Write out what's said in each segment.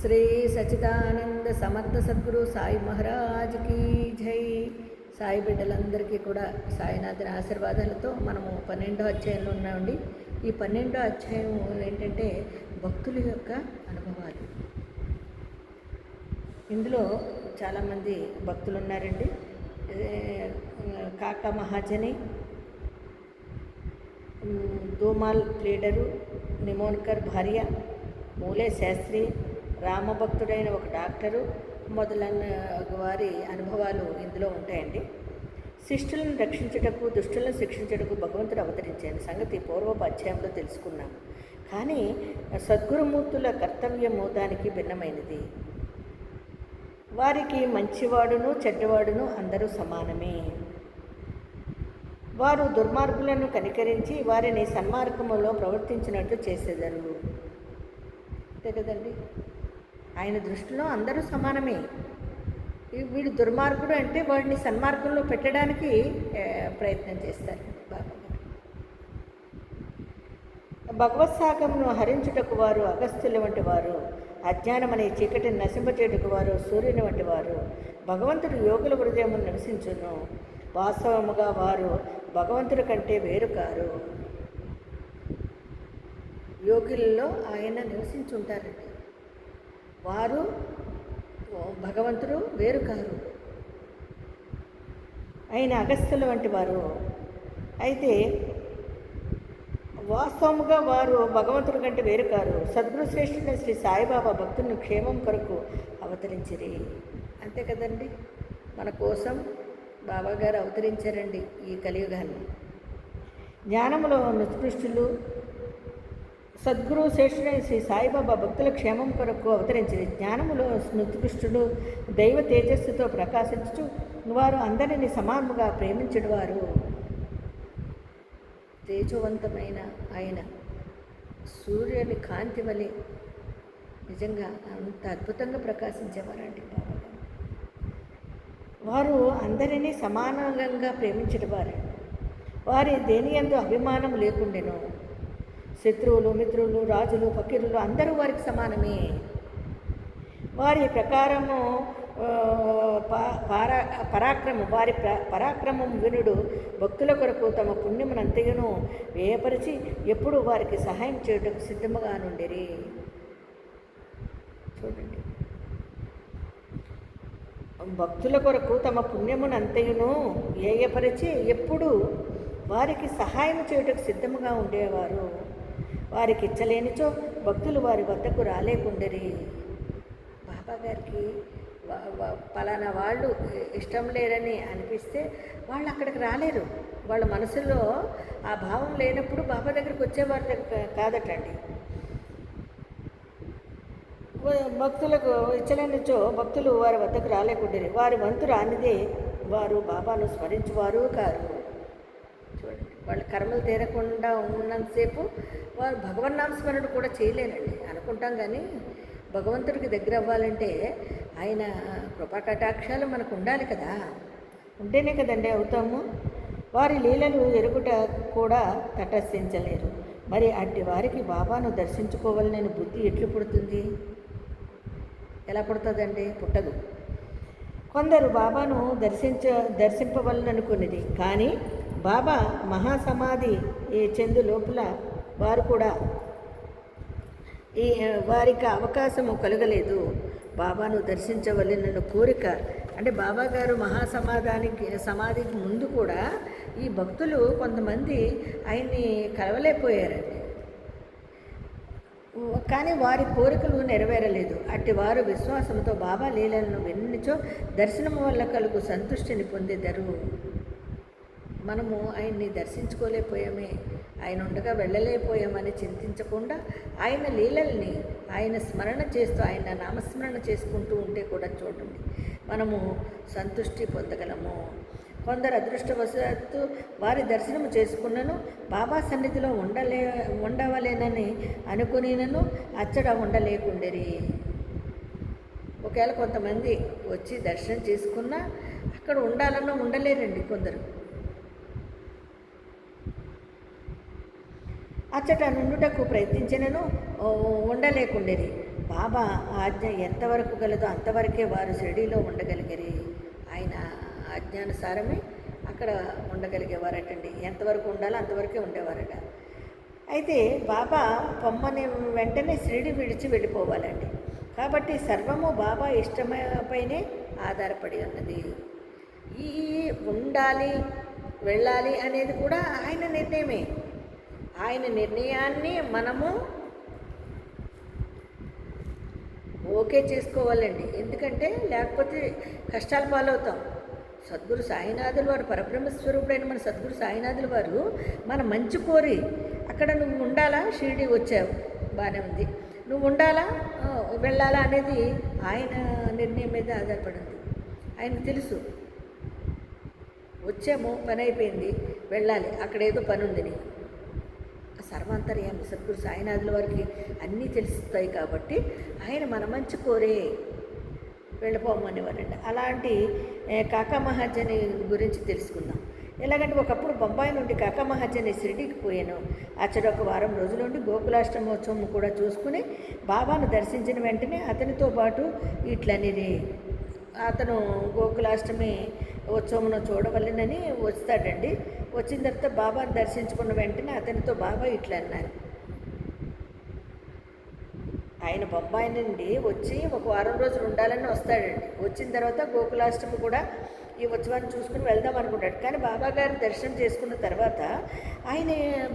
శ్రీ సచిదానంద సమర్థ సద్గురు సాయి మహారాజ్కి జై. సాయి బిడ్డలందరికీ కూడా సాయినాథుని ఆశీర్వాదాలతో మనము 12వ అధ్యాయంలో ఉన్నామండి. ఈ 12వ అధ్యాయం ఏంటంటే భక్తుల యొక్క అనుభవాలు. ఇందులో చాలామంది భక్తులు ఉన్నారండి. కాకా మహాజని, దోమాల్ లీడరు, నిమోన్కర్ భార్య, మూలే శాస్త్రి, రామభక్తుడైన ఒక డాక్టరు మొదలైన వారి అనుభవాలు ఇందులో ఉంటాయండి. శిష్టులను రక్షించుటకు, దుష్టులను శిక్షించుటకు భగవంతుడు అవతరించాడు సంగతి పూర్వపు అధ్యాయంలో తెలుసుకున్నాం. కానీ సద్గురుమూర్తుల కర్తవ్యము దానికి భిన్నమైనది. వారికి మంచివాడును చెడ్డవాడును అందరూ సమానమే. వారు దుర్మార్గులను కనికరించి వారిని సన్మార్గములో ప్రవర్తించినట్లు చేసేదారు. అంతే కదండి, ఆయన దృష్టిలో అందరూ సమానమే. వీడు దుర్మార్గుడు అంటే వాడిని సన్మార్గంలో పెట్టడానికి ప్రయత్నం చేస్తారు బాబా. భగవత్ సాగమును హరించుటకు వారు అగస్త్యుల వంటి వారు, అజ్ఞానం అనే చీకటిని నశింపచేటుకు వారు సూర్యుని వంటి వారు. భగవంతుడు యోగుల హృదయమును నివసించును. వాస్తవముగా వారు భగవంతుడి కంటే వేరు కారు. యోగులలో ఆయన నివసించుంటారండి. వారు భగవంతుడు వేరు కారు. ఆయన అగస్త్యుల వంటి వారు. అయితే వాస్తవముగా వారు భగవంతుడి కంటే వేరు కారు. సద్గురు శ్రేష్ఠుడైన శ్రీ సాయిబాబా భక్తులను క్షేమం కొరకు అవతరించిరి. అంతే కదండి, మన కోసం బాబాగారు అవతరించారండి ఈ కలియుగాన్ని. జ్ఞానములో నిష్కృష్టులు సద్గురు శ్రేష్ఠుడైన శ్రీ సాయిబాబా భక్తుల క్షేమం కొరకు అవతరించింది. జ్ఞానములో నిష్కృష్టుడు దైవ తేజస్సుతో ప్రకాశించుచు వారు అందరినీ సమానముగా ప్రేమించడువారు. తేజవంతమైన ఆయన సూర్యుని కాంతి వలె నిజంగా అంత అద్భుతంగా ప్రకాశించేవారండి బాబా. వారు అందరినీ సమానంగా ప్రేమించేవారు. వారి దేనియందు అభిమానం లేకుండెను. శత్రువులు, మిత్రులు, రాజులు, ఫకీరులు అందరూ వారికి సమానమే. వారి ప్రకారము వారి పరాక్రమం వినుడు భక్తుల కొరకు తమ పుణ్యమునంతయును వ్యయపరిచి ఎప్పుడు వారికి సహాయం చేయటకు సిద్ధముగా నుండిరి. చూడండి, భక్తుల కొరకు తమ పుణ్యమునంతయును వ్యయపరిచి ఎప్పుడు వారికి సహాయం చేయుటకు సిద్ధముగా ఉండేవారు. వారికి ఇచ్చలేనిచో భక్తులు వారి వద్దకు రాలేకుండరి. బాబా గారికి పలానా వాళ్ళు ఇష్టం లేరని అనిపిస్తే వాళ్ళు అక్కడికి రాలేరు. వాళ్ళ మనసులో ఆ భావం లేనప్పుడు బాబా దగ్గరికి వచ్చేవారు కాదటండి. భక్తులకు ఇచ్చలేనిచో భక్తులు వారి వద్దకు రాలేకుండరి. వారి వంతు రానిదే వారు బాబాను స్మరించువారు కారు. చూడండి, వాళ్ళ కర్మలు తీరకుండా ఉన్నంతసేపు వారు భగవన్నామస్మరణ కూడా చేయలేరండి. అనుకుంటాం కానీ భగవంతుడికి దగ్గర అవ్వాలంటే ఆయన కృపా కటాక్షాలు మనకు ఉండాలి కదా, ఉంటేనే కదండి అవుతాము. వారి లీలలు ఎరుగుట కూడా తటస్థించలేరు. మరి అట్టి వారికి బాబాను దర్శించుకోవాలని బుద్ధి ఎట్లు పుడుతుంది? ఎలా పుడుతుందండి? పుట్టదు. కొందరు బాబాను దర్శింపవలననుకున్నది, కానీ బాబా మహాసమాధి చెందు లోపల వారు కూడా వారికి అవకాశము కలగలేదు. బాబాను దర్శించవలెనన్న కోరిక అంటే బాబా గారు సమాధికి ముందు కూడా ఈ భక్తులు కొంతమంది ఆయన్ని కలవలేకపోయారండి. కానీ వారి కోరికలు నెరవేరలేదు. అట్టి వారు విశ్వాసంతో బాబా లీలలను విన్నచో దర్శనము వల్ల కలుగు సంతుష్టిని పొందేదరు. మనము ఆయన్ని దర్శించుకోలేకపోయామే, ఆయన ఉండగా వెళ్ళలేకపోయామని చింతించకుండా ఆయన లీలల్ని ఆయన స్మరణ చేస్తూ ఆయన నామస్మరణ చేసుకుంటూ ఉంటే కూడా చూడండి మనము సంతుష్టి పొందగలము. కొందరు అదృష్టవశాత్తు వారి దర్శనము చేసుకున్నను బాబా సన్నిధిలో ఉండవలేనని అనుకునేనను అచ్చట ఉండలేకుండేరి. ఒకవేళ కొంతమంది వచ్చి దర్శనం చేసుకున్నా అక్కడ ఉండాలన్నా ఉండలేరండి కొందరు. అచ్చట నుండుటకు ప్రయత్నించినను ఉండలేకుండేది. బాబా ఆజ్ఞ ఎంతవరకు గలదో అంతవరకే వారు షిరిడీలో ఉండగలిగారు. ఆయన ఆజ్ఞానుసారమే అక్కడ ఉండగలిగేవారటండి. ఎంతవరకు ఉండాలో అంతవరకే ఉండేవారట. అయితే బాబా పొమ్మని వెంటనే షిరిడి విడిచి వెళ్ళిపోవాలండి. కాబట్టి సర్వము బాబా ఇష్టమైపైనే ఆధారపడి ఉన్నది. ఈ ఉండాలి వెళ్ళాలి అనేది కూడా ఆయన నిర్ణయమే. ఆయన నిర్ణయాన్ని మనము ఓకే చేసుకోవాలండి. ఎందుకంటే లేకపోతే కష్టాల పాలవుతాం. సద్గురు సాయినాథులు వారు, పరబ్రహ్మస్వరూపుడైన మన సద్గురు సాయినాథులు వారు మన మంచి కోరి అక్కడ నువ్వు ఉండాలా, షిరిడి వచ్చావు బాగానే ఉంది, నువ్వు ఉండాలా వెళ్ళాలా అనేది ఆయన నిర్ణయం మీద ఆధారపడింది. ఆయనకు తెలుసు వచ్చాము, పని అయిపోయింది, వెళ్ళాలి, అక్కడ ఏదో పని ఉంది నీకు. సర్వాంతర్యామి సద్గురు సాయినాథుల వారికి అన్నీ తెలుస్తాయి కాబట్టి ఆయన మన మంచి కోరే వెళ్ళిపోమనేవారండి. అలాంటి కాకా మహాజని గురించి తెలుసుకుందాం. ఎలాగంటే ఒకప్పుడు బొంబాయి నుండి కాకా మహాజని షిరిడీకి పోయాను. అచ్చడి ఒక వారం రోజుల నుండి గోకులాష్టమోత్సవం కూడా చూసుకుని బాబాను దర్శించిన వెంటనే అతనితో పాటు ఇట్లనిది అతను గోకులాష్టమి ఉత్సవం చూడవలనని వస్తాడండి. వచ్చిన తర్వాత బాబాను దర్శించుకున్న వెంటనే అతనితో బాబా ఇట్లా అన్నారు. ఆయన బొంబాయి నుండి వచ్చి ఒక వారం రోజులు ఉండాలని వస్తాడండి. వచ్చిన తర్వాత గోకులాష్టమి కూడా ఈ ఉత్సవాన్ని చూసుకుని వెళ్దాం అనుకుంటాడు. కానీ బాబాగారు దర్శనం చేసుకున్న తర్వాత ఆయన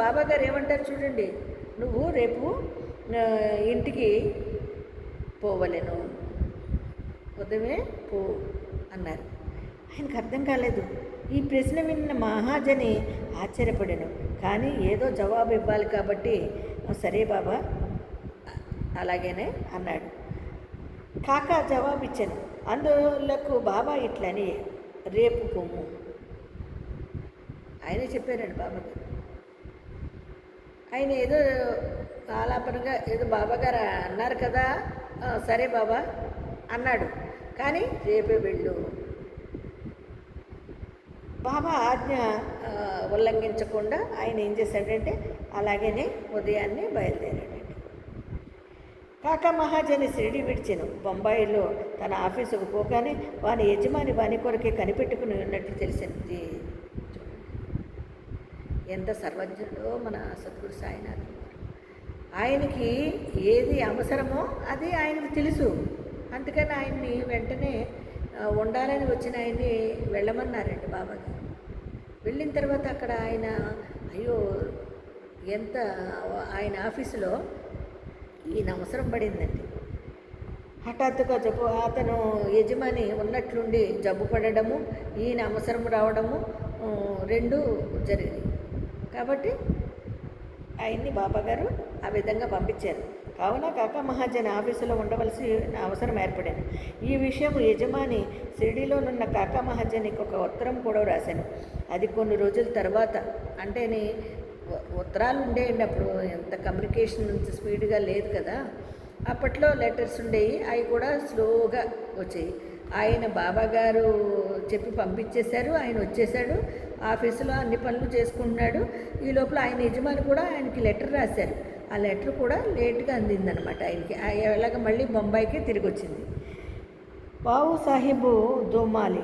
బాబాగారు ఏమంటారు చూడండి, నువ్వు రేపు ఇంటికి పోవలేను, ఉదయమే పో అన్నారు. ఆయనకు అర్థం కాలేదు. ఈ ప్రశ్న విన్న మహాజని ఆశ్చర్యపడాను. కానీ ఏదో జవాబు ఇవ్వాలి కాబట్టి సరే బాబా అలాగేనే అన్నాడు. కాకా జవాబిచ్చాను. అందులకు బాబా ఇట్లని రేపు పొమ్ము ఆయనే చెప్పారండి బాబా గారు. ఆయన ఏదో ఆలాపనగా ఏదో బాబాగారు అన్నారు కదా, సరే బాబా అన్నాడు. కానీ రేపే వెళ్ళు. బాబా ఆజ్ఞ ఉల్లంఘించకుండా ఆయన ఏం చేశాడంటే అలాగనే ఉదయాన్నే బయలుదేరాడండి. కాకా మహాజని షిరిడి విడిచెను. బొంబాయిలో తన ఆఫీసుకు పోగానే వాని యజమాని వాని కొరకే కనిపెట్టుకుని ఉన్నట్టు తెలిసింది. ఎంత సర్వజ్ఞుడో మన సద్గురు సాయినాథ్. ఆయనకి ఏది అవసరమో అది ఆయనకు తెలుసు. అందుకని ఆయన్ని వెంటనే ఉండాలని వచ్చిన ఆయన్ని వెళ్ళమన్నారండి బాబాకి. వెళ్ళిన తర్వాత అక్కడ ఆయన అయ్యో ఎంత ఆయన ఆఫీసులో ఈయన అవసరం పడిందండి. హఠాత్తుగా అతను యజమాని ఉన్నట్లుండి జబ్బు పడడము, ఈయన అవసరం రావడము రెండు జరిగాయి. కాబట్టి ఆయన్ని బాబాగారు ఆ విధంగా పంపించారు. కావున కాకా మహాజన్ ఆఫీసులో ఉండవలసి అవసరం ఏర్పడింది. ఈ విషయం యజమాని షిరిడీలోనున్న కాకా మహాజనికి ఒక ఉత్తరం కూడా రాశాను. అది కొన్ని రోజుల తర్వాత, అంటే ఉత్తరాలు ఉండేయండి అప్పుడు, ఎంత కమ్యూనికేషన్ స్పీడ్గా లేదు కదా. అప్పట్లో లెటర్స్ ఉండేవి, అవి కూడా స్లోగా వచ్చాయి. ఆయన బాబాగారు చెప్పి పంపించేశారు. ఆయన వచ్చేసాడు, ఆఫీసులో అన్ని పనులు చేసుకుంటున్నాడు. ఈ లోపల ఆయన యజమాని కూడా ఆయనకి లెటర్ రాశారు. ఆ లెటర్ కూడా లేట్గా అందిందనమాట ఆయనకి. ఎలాగ మళ్ళీ బొంబాయికి తిరిగి వచ్చింది. బాబు సాహెబు దోమాలి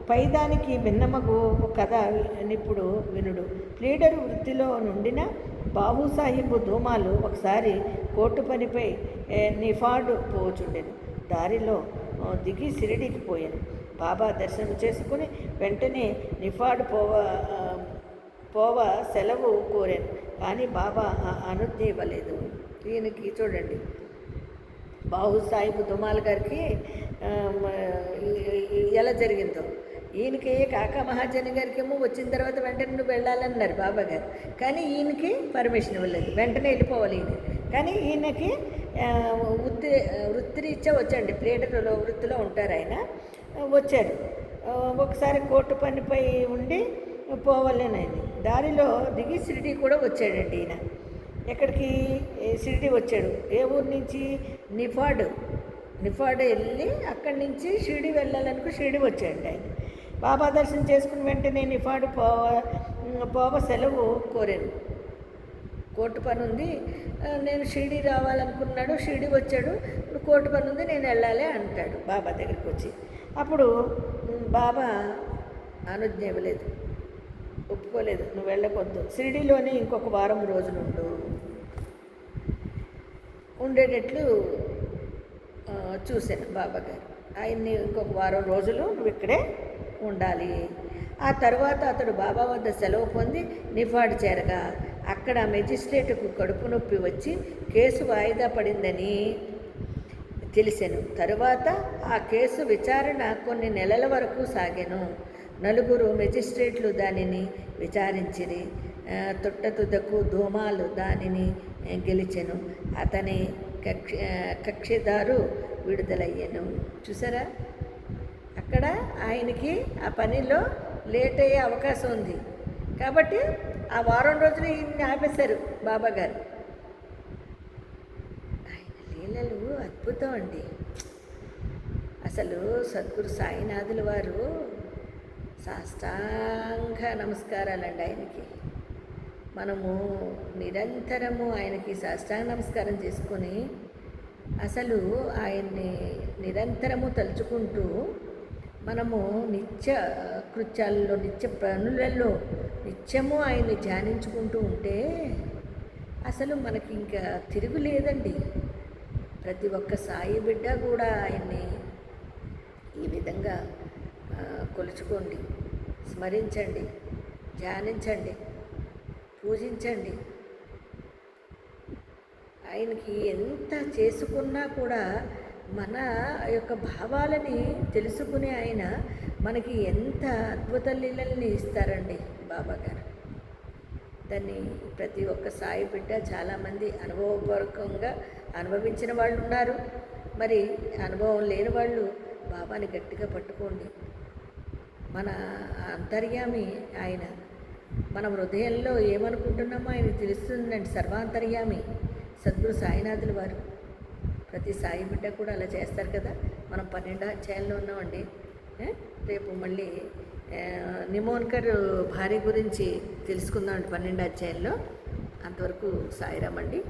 పైదానికి భిన్నమగు కథ నిప్పుడు వినుడు. ప్లీడర్ వృత్తిలో నుండిన బాబు సాహెబు దోమాలు ఒకసారి కోర్టు పనిపై నిఫాడు పోచుండెను. దారిలో దిగి షిరిడీకి పోయాను. బాబా దర్శనం చేసుకుని వెంటనే నిఫాడు పోవ సెలవు కోరాను. కానీ బాబా అనుజ్ఞ ఇవ్వలేదు. ఈయనకి చూడండి, బాబు సాహిబ్ దుమాల్ గారికి ఎలా జరిగిందో, ఈయనకి కాకా మహాజన్ గారికి ఏమో వచ్చిన తర్వాత వెంటనే నువ్వు వెళ్ళాలన్నారు బాబా గారు. కానీ ఈయనకి పర్మిషన్ ఇవ్వలేదు, వెంటనే వెళ్ళిపోవాలి ఈయన. కానీ ఈయనకి వృత్తిరీత్యా వచ్చండి, ప్లేటర్లో వృత్తిలో ఉంటారు ఆయన. వచ్చారు. ఒకసారి కోర్టు పనిపై ఉండి పోవాలనని దారిలో దిగి షిరిడి కూడా వచ్చాడండి ఈయన. ఎక్కడికి? షిరిడి వచ్చాడు. ఏ ఊరు నుంచి? నిఫాడు వెళ్ళి అక్కడి నుంచి షిరిడి వెళ్ళాలనుకో షిరిడి వచ్చాడు ఆయన. బాబా దర్శనం చేసుకుని వెంటనే నిఫాడు పోవ సెలవు కోరాను. కోర్టు పని ఉంది, నేను షిరిడి రావాలనుకున్నాడు, షిరిడి వచ్చాడు, ఇప్పుడు కోర్టు పని ఉంది, నేను వెళ్ళాలి అంటాడు బాబా దగ్గరికి వచ్చి. అప్పుడు బాబా అనుజ్ఞ ఇవ్వలేదు, ఒప్పుకోలేదు, నువ్వు వెళ్ళకొద్దు, షిరిడిలోనే ఇంకొక వారం రోజులు ఉండేటట్లు చూశాను బాబాగారు. ఆయన్ని ఇంకొక వారం రోజులు నువ్వు ఇక్కడే ఉండాలి. ఆ తర్వాత అతడు బాబా వద్ద సెలవు పొంది నిఫాడ్ చేరగా అక్కడ మెజిస్ట్రేటుకు కడుపు నొప్పి వచ్చి కేసు వాయిదా పడిందని తెలిసాను. తరువాత ఆ కేసు విచారణ కొన్ని నెలల వరకు సాగాను. 4 మెజిస్ట్రేట్లు దానిని విచారించిరి. తొట్టతుదకు ధూమాలు దానిని గెలిచెను. అతని కక్షిదారు విడుదలయ్యాను. చూసారా, అక్కడ ఆయనకి ఆ పనిలో లేట్ అయ్యే అవకాశం ఉంది కాబట్టి ఆ వారం రోజులు ఈయన్ని ఆపేశారు బాబాగారు. ఆయన లీలలు అద్భుతం అండి. అసలు సద్గురు సాయినాథుల వారు సాష్టాంగ నమస్కారాలండి ఆయనకి. మనము నిరంతరము ఆయనకి సాష్టాంగ నమస్కారం చేసుకొని అసలు ఆయన్ని నిరంతరము తలుచుకుంటూ మనము నిత్య కృత్యాలలో, నిత్య పనులలో నిత్యము ఆయన్ని ధ్యానించుకుంటూ ఉంటే అసలు మనకి ఇంకా తిరుగులేదండి. ప్రతి ఒక్క సాయి బిడ్డ కూడా ఆయన్ని ఈ విధంగా కొలుచుకోండి, స్మరించండి, ధ్యానించండి, పూజించండి. ఆయనకి ఎంత చేసుకున్నా కూడా మన యొక్క భావాలని తెలుసుకునే ఆయన మనకి ఎంత అద్భుత లీలల్ని ఇస్తారండి బాబాగారు. దాన్ని ప్రతి ఒక్క సాయి బిడ్డ చాలామంది అనుభవపూర్వకంగా అనుభవించిన వాళ్ళు ఉన్నారు. మరి అనుభవం లేని వాళ్ళు బాబాని గట్టిగా పట్టుకోండి. మన అంతర్యామి ఆయన. మన హృదయంలో ఏమనుకుంటున్నామో ఆయన తెలుస్తుందండి. సర్వాంతర్యామి సద్గురు సాయినాథుల వారు. ప్రతి సాయి బిడ్డ కూడా అలా చేస్తారు కదా. మనం 12వ అధ్యాయంలో ఉన్నామండి. రేపు మళ్ళీ నిమోన్కర్ భార్య గురించి తెలుసుకుందామండి 12వ అధ్యాయంలో. అంతవరకు సాయిరామండి.